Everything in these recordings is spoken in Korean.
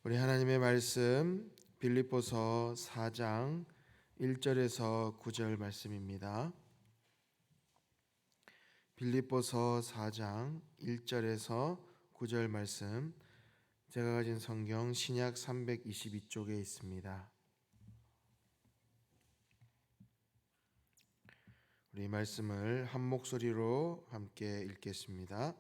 우리 하나님의 말씀 빌립보서 4장 1절에서 9절 말씀입니다. 빌립보서 4장 1절에서 9절 말씀, 제가 가진 성경 신약 322쪽에 있습니다. 우리 말씀을 한 목소리로 함께 읽겠습니다.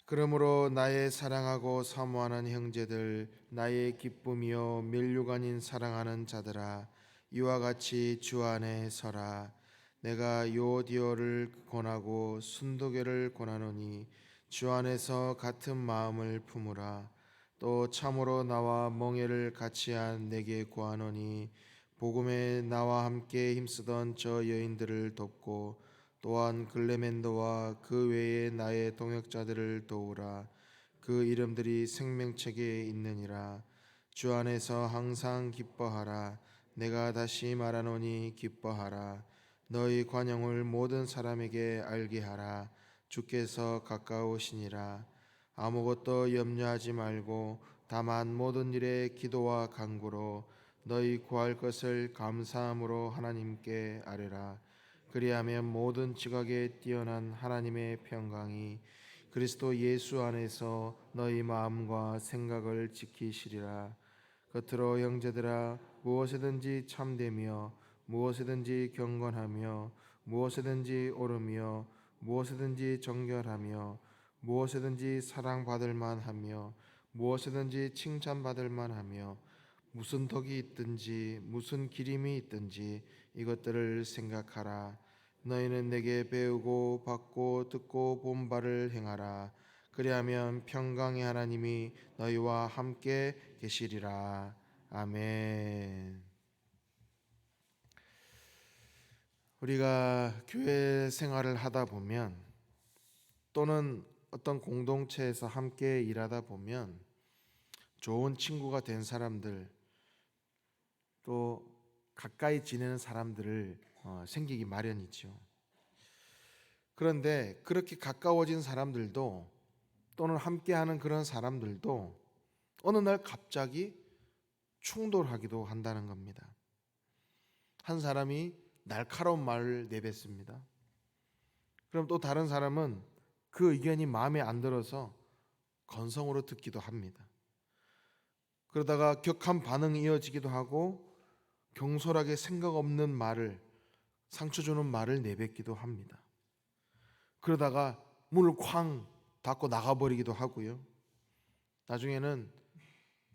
그러므로 나의 사랑하고 사모하는 형제들, 나의 기쁨이요 멸류관인 사랑하는 자들아, 이와 같이 주 안에 서라. 내가 요디오를 권하고 순도계를 권하노니 주 안에서 같은 마음을 품으라. 또 참으로 나와 멍에를 같이한 내게 구하노니 복음에 나와 함께 힘쓰던 저 여인들을 돕고 또한 글레멘도와 그 외에 나의 동역자들을 도우라. 그 이름들이 생명책에 있느니라. 주 안에서 항상 기뻐하라. 내가 다시 말하노니 기뻐하라. 너희 관용을 모든 사람에게 알게 하라. 주께서 가까우시니라. 아무것도 염려하지 말고 다만 모든 일에 기도와 간구로 너희 구할 것을 감사함으로 하나님께 아뢰라. 그리하면 모든 지각에 뛰어난 하나님의 평강이 그리스도 예수 안에서 너희 마음과 생각을 지키시리라. 겉으로 형제들아, 무엇이든지 참되며 무엇이든지 경건하며 무엇이든지 옳으며 무엇이든지 정결하며 무엇이든지 사랑받을 만하며 무엇이든지 칭찬받을 만하며 무슨 덕이 있든지 무슨 기림이 있든지 이것들을 생각하라. 너희는 내게 배우고 받고 듣고 본 바를 행하라. 그리하면 평강의 하나님이 너희와 함께 계시리라. 아멘. 우리가 교회 생활을 하다 보면 또는 어떤 공동체에서 함께 일하다 보면 좋은 친구가 된 사람들, 또 가까이 지내는 사람들을 생기기 마련이죠. 그런데 그렇게 가까워진 사람들도 또는 함께하는 그런 사람들도 어느 날 갑자기 충돌하기도 한다는 겁니다. 한 사람이 날카로운 말을 내뱉습니다. 그럼 또 다른 사람은 그 의견이 마음에 안 들어서 건성으로 듣기도 합니다. 그러다가 격한 반응이 이어지기도 하고 경솔하게 생각 없는 말을, 상처 주는 말을 내뱉기도 합니다. 그러다가 문을 쾅 닫고 나가버리기도 하고요. 나중에는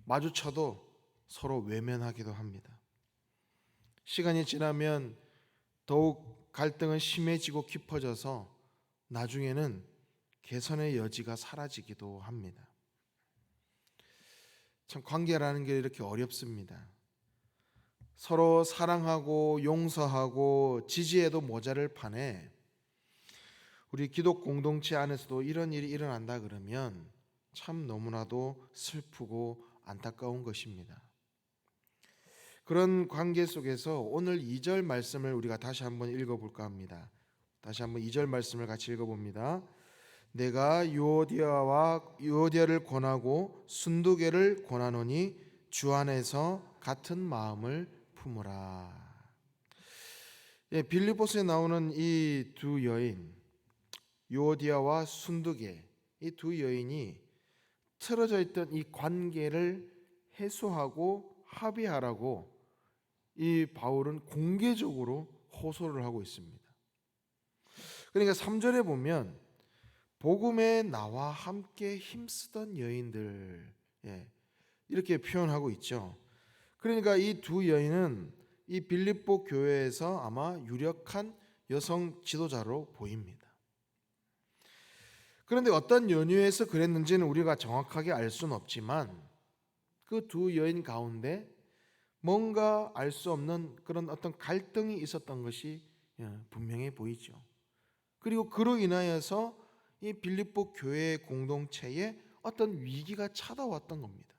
마주쳐도 서로 외면하기도 합니다. 시간이 지나면 더욱 갈등은 심해지고 깊어져서 나중에는 개선의 여지가 사라지기도 합니다. 참 관계라는 게 이렇게 어렵습니다. 서로 사랑하고 용서하고 지지해도 모자랄 판에 우리 기독 공동체 안에서도 이런 일이 일어난다 그러면 참 너무나도 슬프고 안타까운 것입니다. 그런 관계 속에서 오늘 2절 말씀을 우리가 다시 한번 읽어볼까 합니다. 다시 한번 2절 말씀을 같이 읽어봅니다. 내가 유오디아를 권하고 순두계를 권하노니 주 안에서 같은 마음을 품으라. 빌립보서에 나오는 이 두 여인, 유오디아와 순두계, 이 두 여인이 틀어져 있던 이 관계를 해소하고 합의하라고 이 바울은 공개적으로 호소를 하고 있습니다. 그러니까 3절에 보면 복음에 나와 함께 힘쓰던 여인들, 이렇게 표현하고 있죠. 그러니까 이 두 여인은 이 빌립보 교회에서 아마 유력한 여성 지도자로 보입니다. 그런데 어떤 연유에서 그랬는지는 우리가 정확하게 알 수는 없지만 그 두 여인 가운데 뭔가 알 수 없는 그런 어떤 갈등이 있었던 것이 분명해 보이죠. 그리고 그로 인하여서 이 빌립보 교회 공동체에 어떤 위기가 찾아왔던 겁니다.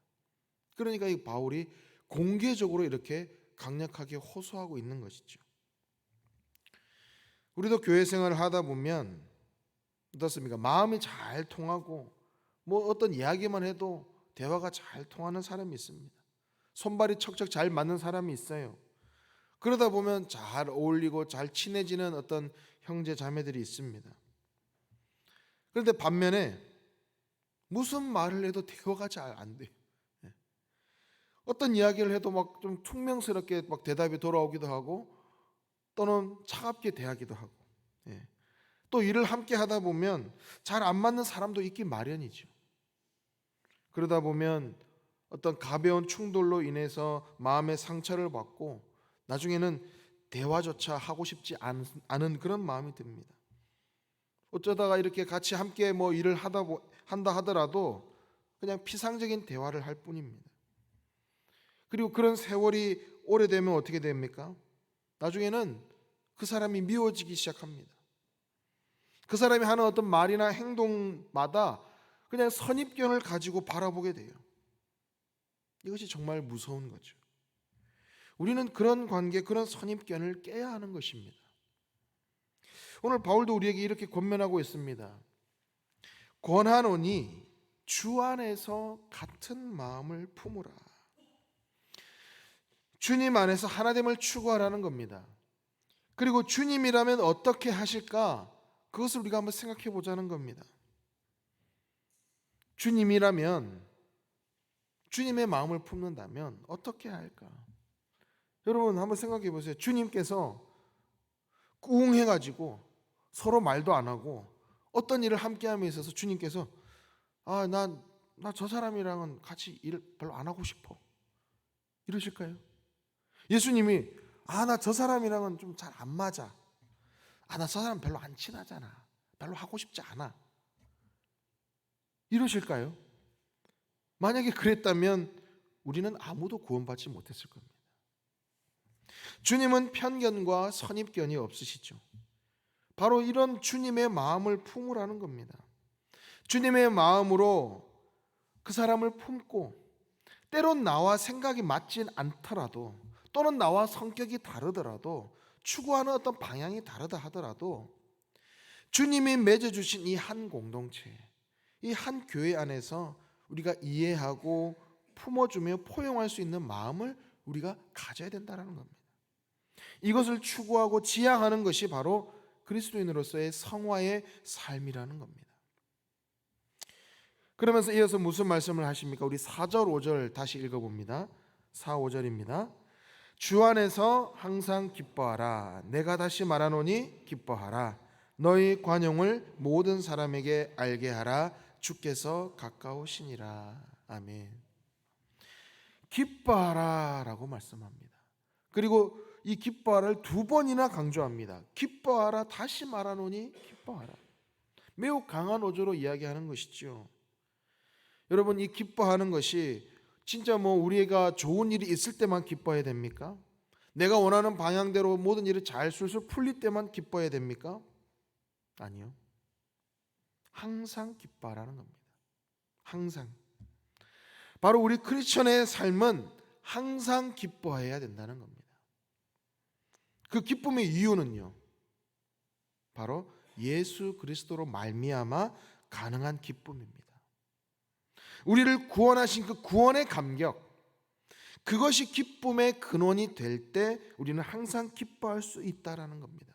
그러니까 이 바울이 공개적으로 이렇게 강력하게 호소하고 있는 것이죠. 우리도 교회 생활을 하다 보면 어떻습니까? 마음이 잘 통하고 뭐 어떤 이야기만 해도 대화가 잘 통하는 사람이 있습니다. 손발이 척척 잘 맞는 사람이 있어요. 그러다 보면 잘 어울리고 잘 친해지는 어떤 형제 자매들이 있습니다. 그런데 반면에 무슨 말을 해도 대화가 잘 안 돼요. 어떤 이야기를 해도 막 좀 퉁명스럽게 막 대답이 돌아오기도 하고 또는 차갑게 대하기도 하고, 또 일을 함께 하다 보면 잘 안 맞는 사람도 있기 마련이죠. 그러다 보면 어떤 가벼운 충돌로 인해서 마음의 상처를 받고 나중에는 대화조차 하고 싶지 않은 그런 마음이 듭니다. 어쩌다가 이렇게 같이 함께 뭐 일을 한다 하더라도 그냥 피상적인 대화를 할 뿐입니다. 그리고 그런 세월이 오래되면 어떻게 됩니까? 나중에는 그 사람이 미워지기 시작합니다. 그 사람이 하는 어떤 말이나 행동마다 그냥 선입견을 가지고 바라보게 돼요. 이것이 정말 무서운 거죠. 우리는 그런 관계, 그런 선입견을 깨야 하는 것입니다. 오늘 바울도 우리에게 이렇게 권면하고 있습니다. 권하노니 주 안에서 같은 마음을 품으라. 주님 안에서 하나됨을 추구하라는 겁니다. 그리고 주님이라면 어떻게 하실까? 그것을 우리가 한번 생각해 보자는 겁니다. 주님이라면, 주님의 마음을 품는다면 어떻게 할까? 여러분 한번 생각해 보세요. 주님께서 꿍해가지고 서로 말도 안 하고 어떤 일을 함께함에 있어서 주님께서 나 저 사람이랑은 같이 일 별로 안 하고 싶어, 이러실까요? 예수님이 나 저 사람이랑은 좀 잘 안 맞아, 나 저 사람 별로 안 친하잖아, 별로 하고 싶지 않아, 이러실까요? 만약에 그랬다면 우리는 아무도 구원받지 못했을 겁니다. 주님은 편견과 선입견이 없으시죠. 바로 이런 주님의 마음을 품으라는 겁니다. 주님의 마음으로 그 사람을 품고, 때론 나와 생각이 맞진 않더라도 또는 나와 성격이 다르더라도 추구하는 어떤 방향이 다르다 하더라도 주님이 맺어주신 이 한 공동체, 이 한 교회 안에서 우리가 이해하고 품어주며 포용할 수 있는 마음을 우리가 가져야 된다는 겁니다. 이것을 추구하고 지향하는 것이 바로 그리스도인으로서의 성화의 삶이라는 겁니다. 그러면서 이어서 무슨 말씀을 하십니까? 우리 4절 5절 다시 읽어봅니다. 4, 5절입니다. 주 안에서 항상 기뻐하라. 내가 다시 말하노니 기뻐하라. 너희 관용을 모든 사람에게 알게 하라. 주께서 가까우시니라. 아멘. 기뻐하라 라고 말씀합니다. 그리고 이 기뻐하라를 2번이나 강조합니다. 기뻐하라, 다시 말하노니 기뻐하라. 매우 강한 어조로 이야기하는 것이죠. 여러분, 이 기뻐하는 것이 진짜 우리가 좋은 일이 있을 때만 기뻐해야 됩니까? 내가 원하는 방향대로 모든 일이 잘 술술 풀릴 때만 기뻐해야 됩니까? 아니요. 항상 기뻐하라는 겁니다. 항상. 바로 우리 크리스천의 삶은 항상 기뻐해야 된다는 겁니다. 그 기쁨의 이유는요, 바로 예수 그리스도로 말미암아 가능한 기쁨입니다. 우리를 구원하신 그 구원의 감격, 그것이 기쁨의 근원이 될 때 우리는 항상 기뻐할 수 있다라는 겁니다.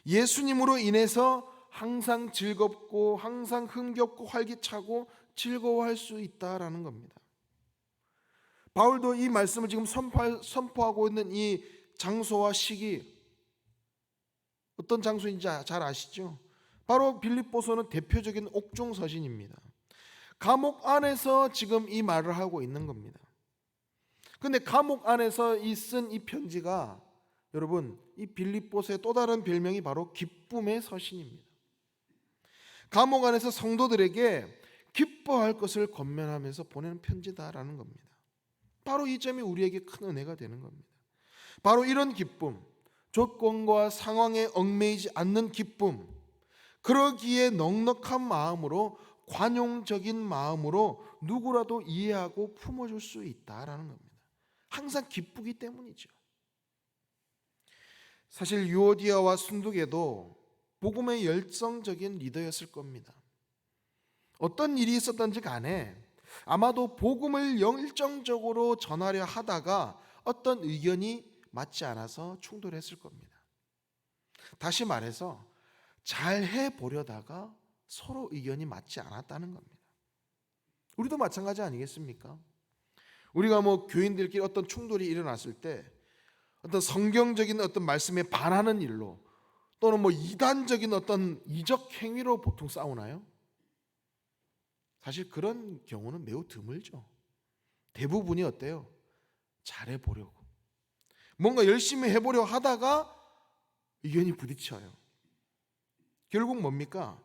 예수님으로 인해서 항상 즐겁고 항상 흥겹고 활기차고 즐거워할 수 있다라는 겁니다. 바울도 이 말씀을 지금 선포하고 있는 이 장소와 시기, 어떤 장소인지 잘 아시죠? 바로 빌립보서는 대표적인 옥중 서신입니다. 감옥 안에서 지금 이 말을 하고 있는 겁니다. 근데 감옥 안에서 쓴 이 편지가, 여러분, 이 빌립보서의 또 다른 별명이 바로 기쁨의 서신입니다. 감옥 안에서 성도들에게 기뻐할 것을 권면하면서 보내는 편지다라는 겁니다. 바로 이 점이 우리에게 큰 은혜가 되는 겁니다. 바로 이런 기쁨, 조건과 상황에 얽매이지 않는 기쁨, 그러기에 넉넉한 마음으로, 관용적인 마음으로 누구라도 이해하고 품어줄 수 있다라는 겁니다. 항상 기쁘기 때문이죠. 사실 유오디아와 순두계도 복음의 열성적인 리더였을 겁니다. 어떤 일이 있었던지 간에 아마도 복음을 열정적으로 전하려 하다가 어떤 의견이 맞지 않아서 충돌했을 겁니다. 다시 말해서 잘 해보려다가 서로 의견이 맞지 않았다는 겁니다. 우리도 마찬가지 아니겠습니까? 우리가 교인들끼리 어떤 충돌이 일어났을 때 어떤 성경적인 어떤 말씀에 반하는 일로 또는 이단적인 어떤 이적 행위로 보통 싸우나요? 사실 그런 경우는 매우 드물죠. 대부분이 어때요? 잘해보려고 뭔가 열심히 해보려 하다가 의견이 부딪혀요. 결국 뭡니까?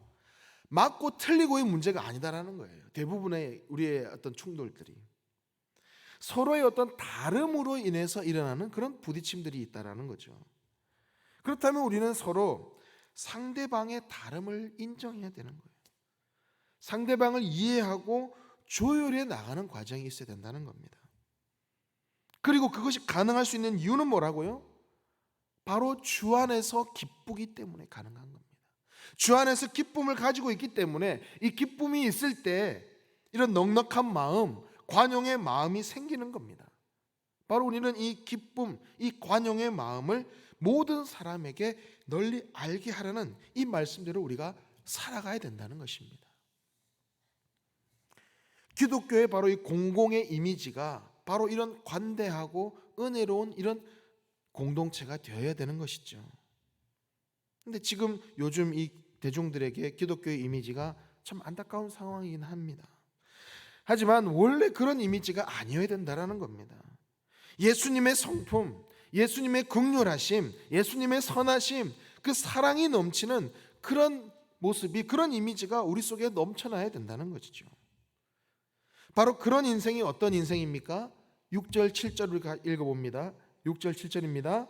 맞고 틀리고의 문제가 아니다라는 거예요. 대부분의 우리의 어떤 충돌들이 서로의 어떤 다름으로 인해서 일어나는 그런 부딪힘들이 있다라는 거죠. 그렇다면 우리는 서로 상대방의 다름을 인정해야 되는 거예요. 상대방을 이해하고 조율해 나가는 과정이 있어야 된다는 겁니다. 그리고 그것이 가능할 수 있는 이유는 뭐라고요? 바로 주 안에서 기쁘기 때문에 가능한 겁니다. 주 안에서 기쁨을 가지고 있기 때문에 이 기쁨이 있을 때 이런 넉넉한 마음, 관용의 마음이 생기는 겁니다. 바로 우리는 이 기쁨, 이 관용의 마음을 모든 사람에게 널리 알게 하려는 이 말씀대로 우리가 살아가야 된다는 것입니다. 기독교의 바로 이 공공의 이미지가 바로 이런 관대하고 은혜로운 이런 공동체가 되어야 되는 것이죠. 근데 지금 요즘 이 대중들에게 기독교의 이미지가 참 안타까운 상황이긴 합니다. 하지만 원래 그런 이미지가 아니어야 된다라는 겁니다. 예수님의 성품, 예수님의 긍휼하심, 예수님의 선하심, 그 사랑이 넘치는 그런 모습이, 그런 이미지가 우리 속에 넘쳐나야 된다는 것이죠. 바로 그런 인생이 어떤 인생입니까? 6절 7절을 읽어봅니다. 6절 7절입니다.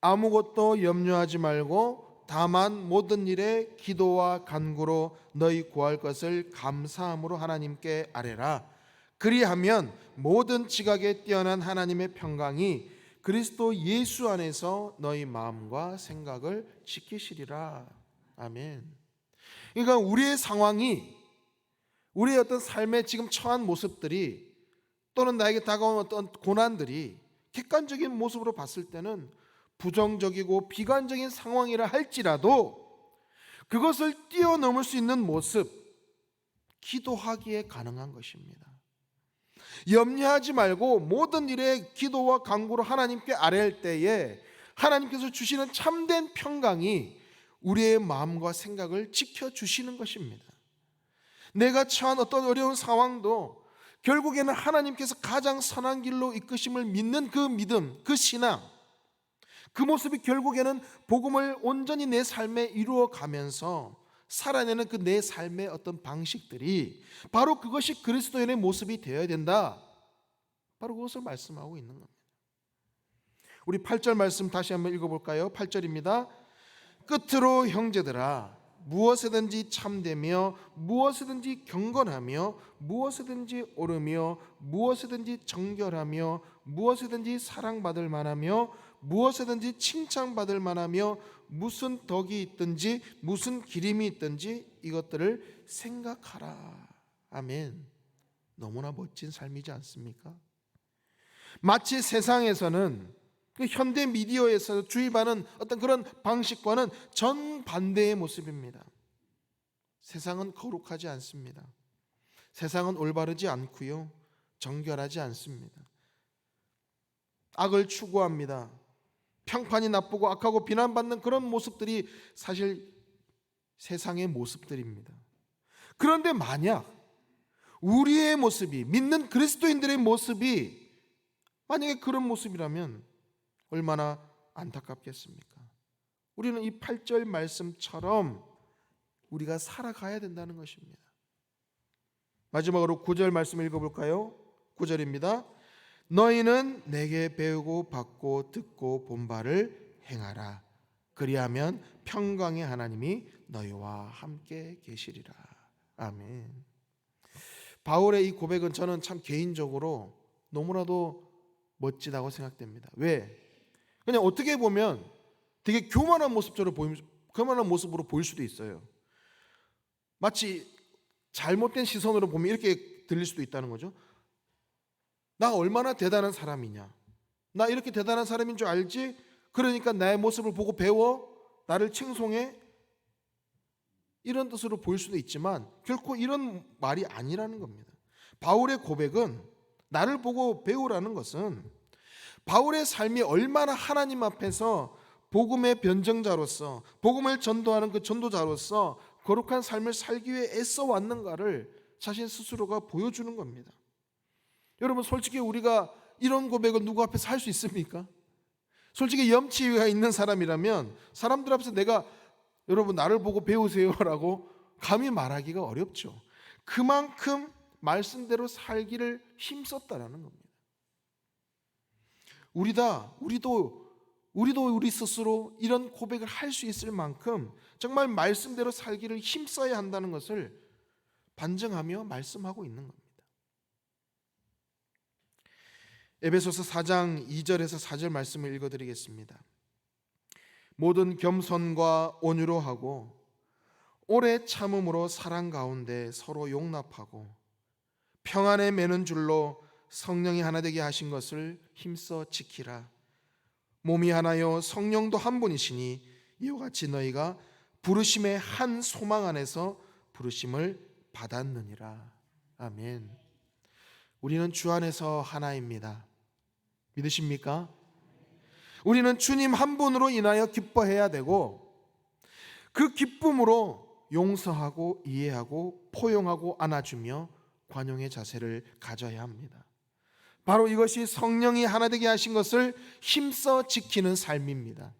아무것도 염려하지 말고 다만 모든 일에 기도와 간구로 너희 구할 것을 감사함으로 하나님께 아뢰라. 그리하면 모든 지각에 뛰어난 하나님의 평강이 그리스도 예수 안에서 너희 마음과 생각을 지키시리라. 아멘. 그러니까 우리의 상황이, 우리의 어떤 삶에 지금 처한 모습들이 또는 나에게 다가온 어떤 고난들이 객관적인 모습으로 봤을 때는 부정적이고 비관적인 상황이라 할지라도 그것을 뛰어넘을 수 있는 모습, 기도하기에 가능한 것입니다. 염려하지 말고 모든 일에 기도와 간구로 하나님께 아뢰할 때에 하나님께서 주시는 참된 평강이 우리의 마음과 생각을 지켜주시는 것입니다. 내가 처한 어떤 어려운 상황도 결국에는 하나님께서 가장 선한 길로 이끄심을 믿는 그 믿음, 그 신앙, 그 모습이 결국에는 복음을 온전히 내 삶에 이루어가면서 살아내는 그 내 삶의 어떤 방식들이 바로 그것이 그리스도인의 모습이 되어야 된다. 바로 그것을 말씀하고 있는 겁니다. 우리 8절 말씀 다시 한번 읽어볼까요? 8절입니다. 끝으로 형제들아, 무엇이든지 참되며 무엇이든지 경건하며 무엇이든지 옳으며 무엇이든지 정결하며 무엇이든지 사랑받을 만하며 무엇이든지 칭찬받을 만하며 무슨 덕이 있든지 무슨 기림이 있든지 이것들을 생각하라. 아멘. 너무나 멋진 삶이지 않습니까? 마치 세상에서는 그 현대 미디어에서 주입하는 어떤 그런 방식과는 정반대의 모습입니다. 세상은 거룩하지 않습니다. 세상은 올바르지 않고요, 정결하지 않습니다. 악을 추구합니다. 평판이 나쁘고 악하고 비난받는 그런 모습들이 사실 세상의 모습들입니다. 그런데 만약 우리의 모습이, 믿는 그리스도인들의 모습이 만약에 그런 모습이라면 얼마나 안타깝겠습니까? 우리는 이 8절 말씀처럼 우리가 살아가야 된다는 것입니다. 마지막으로 9절 말씀 읽어볼까요? 9절입니다. 너희는 내게 배우고 받고 듣고 본 바를 행하라. 그리하면 평강의 하나님이 너희와 함께 계시리라. 아멘. 바울의 이 고백은 저는 참 개인적으로 너무나도 멋지다고 생각됩니다. 왜? 그냥 어떻게 보면 되게 교만한 모습으로 보일 수도 있어요. 마치 잘못된 시선으로 보면 이렇게 들릴 수도 있다는 거죠. 나 얼마나 대단한 사람이냐, 나 이렇게 대단한 사람인 줄 알지? 그러니까 나의 모습을 보고 배워, 나를 칭송해, 이런 뜻으로 보일 수도 있지만 결코 이런 말이 아니라는 겁니다. 바울의 고백은, 나를 보고 배우라는 것은 바울의 삶이 얼마나 하나님 앞에서 복음의 변증자로서, 복음을 전도하는 그 전도자로서 거룩한 삶을 살기 위해 애써 왔는가를 자신 스스로가 보여주는 겁니다. 여러분, 솔직히 우리가 이런 고백을 누구 앞에서 할 수 있습니까? 솔직히 염치가 있는 사람이라면 사람들 앞에서 내가 여러분 나를 보고 배우세요라고 감히 말하기가 어렵죠. 그만큼 말씀대로 살기를 힘썼다라는 겁니다. 우리도 우리 스스로 이런 고백을 할 수 있을 만큼 정말 말씀대로 살기를 힘써야 한다는 것을 반증하며 말씀하고 있는 겁니다. 에베소서 4장 2절에서 4절 말씀을 읽어드리겠습니다. 모든 겸손과 온유로 하고 오래 참음으로 사랑 가운데 서로 용납하고 평안에 매는 줄로 성령이 하나 되게 하신 것을 힘써 지키라. 몸이 하나요 성령도 한 분이시니 이와 같이 너희가 부르심의 한 소망 안에서 부르심을 받았느니라. 아멘. 우리는 주 안에서 하나입니다. 믿으십니까? 우리는 주님 한 분으로 인하여 기뻐해야 되고, 그 기쁨으로 용서하고 이해하고 포용하고 안아주며 관용의 자세를 가져야 합니다. 바로 이것이 성령이 하나 되게 하신 것을 힘써 지키는 삶입니다.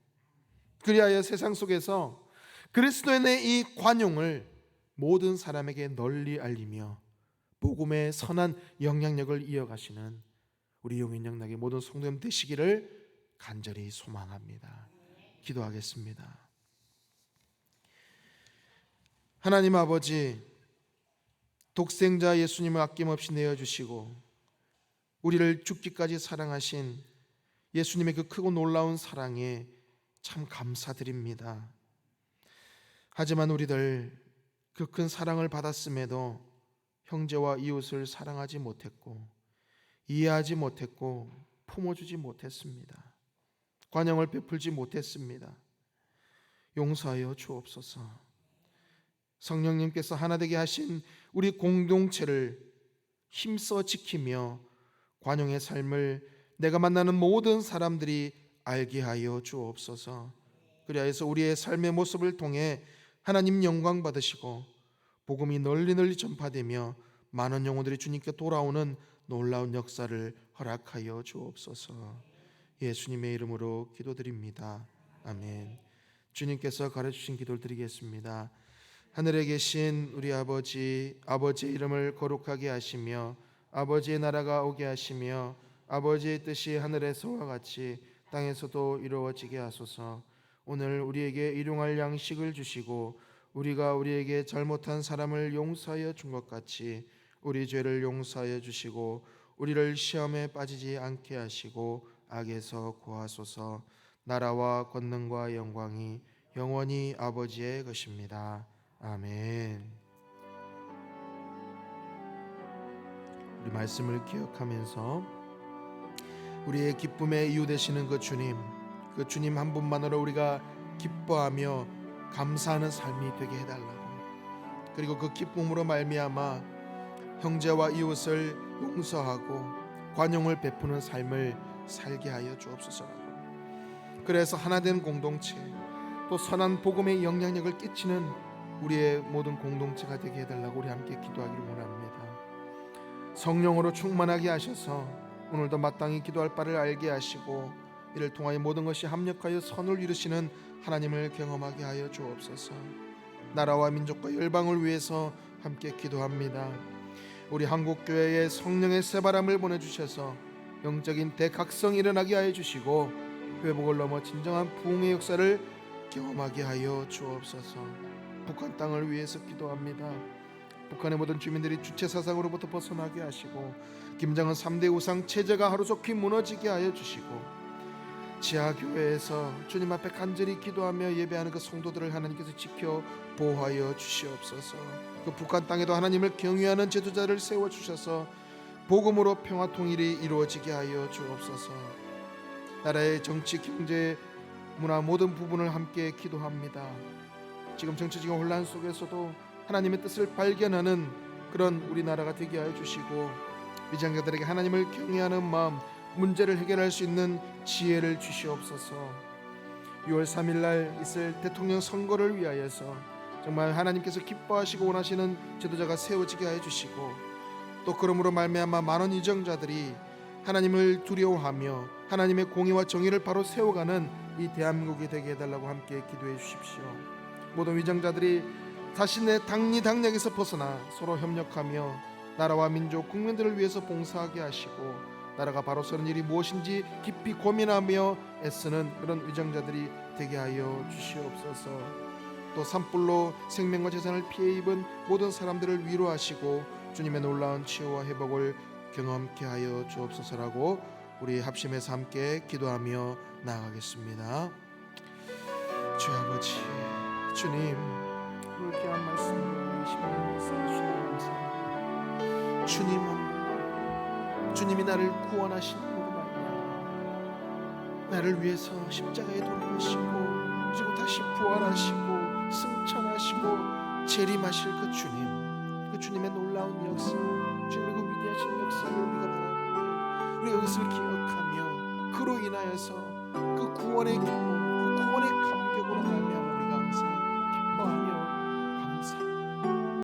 그리하여 세상 속에서 그리스도인의 이 관용을 모든 사람에게 널리 알리며 복음의 선한 영향력을 이어가시는 우리 용인영락의 모든 성도님 되시기를 간절히 소망합니다. 기도하겠습니다. 하나님 아버지, 독생자 예수님을 아낌없이 내어주시고 우리를 죽기까지 사랑하신 예수님의 그 크고 놀라운 사랑에 참 감사드립니다. 하지만 우리들 그 큰 사랑을 받았음에도 형제와 이웃을 사랑하지 못했고 이해하지 못했고 품어주지 못했습니다. 관용을 베풀지 못했습니다. 용서하여 주옵소서. 성령님께서 하나 되게 하신 우리 공동체를 힘써 지키며 관용의 삶을 내가 만나는 모든 사람들이 알게 하여 주옵소서. 그리하여서 우리의 삶의 모습을 통해 하나님 영광 받으시고 복음이 널리 전파되며 많은 영혼들이 주님께 돌아오는 놀라운 역사를 허락하여 주옵소서. 예수님의 이름으로 기도드립니다. 아멘. 주님께서 가르치신 기도를 드리겠습니다. 하늘에 계신 우리 아버지, 아버지의 이름을 거룩하게 하시며 아버지의 나라가 오게 하시며 아버지의 뜻이 하늘에서와 같이 땅에서도 이루어지게 하소서. 오늘 우리에게 일용할 양식을 주시고 우리가 우리에게 잘못한 사람을 용서하여 준 것 같이 우리 죄를 용서하여 주시고 우리를 시험에 빠지지 않게 하시고 악에서 구하소서. 나라와 권능과 영광이 영원히 아버지의 것입니다. 아멘. 우리 말씀을 기억하면서 우리의 기쁨의 이유 되시는 그 주님 한 분만으로 우리가 기뻐하며 감사하는 삶이 되게 해달라고, 그리고 그 기쁨으로 말미암아 형제와 이웃을 용서하고 관용을 베푸는 삶을 살게 하여 주옵소서라고. 그래서 하나된 공동체, 또 선한 복음의 영향력을 끼치는 우리의 모든 공동체가 되게 해달라고 우리 함께 기도하기를 원합니다. 성령으로 충만하게 하셔서 오늘도 마땅히 기도할 바를 알게 하시고 이를 통하여 모든 것이 합력하여 선을 이루시는 하나님을 경험하게 하여 주옵소서. 나라와 민족과 열방을 위해서 함께 기도합니다. 우리 한국교회에 성령의 새바람을 보내주셔서 영적인 대각성이 일어나게 하여 주시고 회복을 넘어 진정한 부흥의 역사를 경험하게 하여 주옵소서. 북한 땅을 위해서 기도합니다. 북한의 모든 주민들이 주체 사상으로부터 벗어나게 하시고 김정은 3대 우상 체제가 하루속히 무너지게 하여 주시고 지하교회에서 주님 앞에 간절히 기도하며 예배하는 그 성도들을 하나님께서 지켜 보호하여 주시옵소서. 그 북한 땅에도 하나님을 경외하는 지도자를 세워주셔서 복음으로 평화 통일이 이루어지게 하여 주옵소서. 나라의 정치, 경제, 문화 모든 부분을 함께 기도합니다. 지금 정치적인 혼란 속에서도 하나님의 뜻을 발견하는 그런 우리나라가 되게 하여 주시고, 위장자들에게 하나님을 경외하는 마음, 문제를 해결할 수 있는 지혜를 주시옵소서. 6월 3일 날 있을 대통령 선거를 위하여서 정말 하나님께서 기뻐하시고 원하시는 지도자가 세워지게 하여 주시고, 또 그러므로 말미암아 많은 이정자들이 하나님을 두려워하며 하나님의 공의와 정의를 바로 세워가는 이 대한민국이 되게 해달라고 함께 기도해 주십시오. 모든 위정자들이 자신의 당리당략에서 벗어나 서로 협력하며 나라와 민족, 국민들을 위해서 봉사하게 하시고, 나라가 바로 서는 일이 무엇인지 깊이 고민하며 애쓰는 그런 위정자들이 되게 하여 주시옵소서. 또 산불로 생명과 재산을 피해 입은 모든 사람들을 위로하시고 주님의 놀라운 치유와 회복을 경험케 하여 주옵소서라고 우리 합심해서 함께 기도하며 나아가겠습니다. 주 아버지, 주님, 오늘 귀한 말씀을 이 시간에 주시니 감사합니다. 주님 한 분, 주님이 나를 구원하신 으로 말미암아 나를 위해서 십자가에 돌아가시고 그리고 다시 부활하시고 승천하시고 재림하실 그 주님, 그 주님의 놀라운 역사, 주님의 그 위대하신 역사를 우리가 바라보며 우리가 그것을 기억하며 그로 인하여서 그 구원의 기쁨, 그 구원의 감격,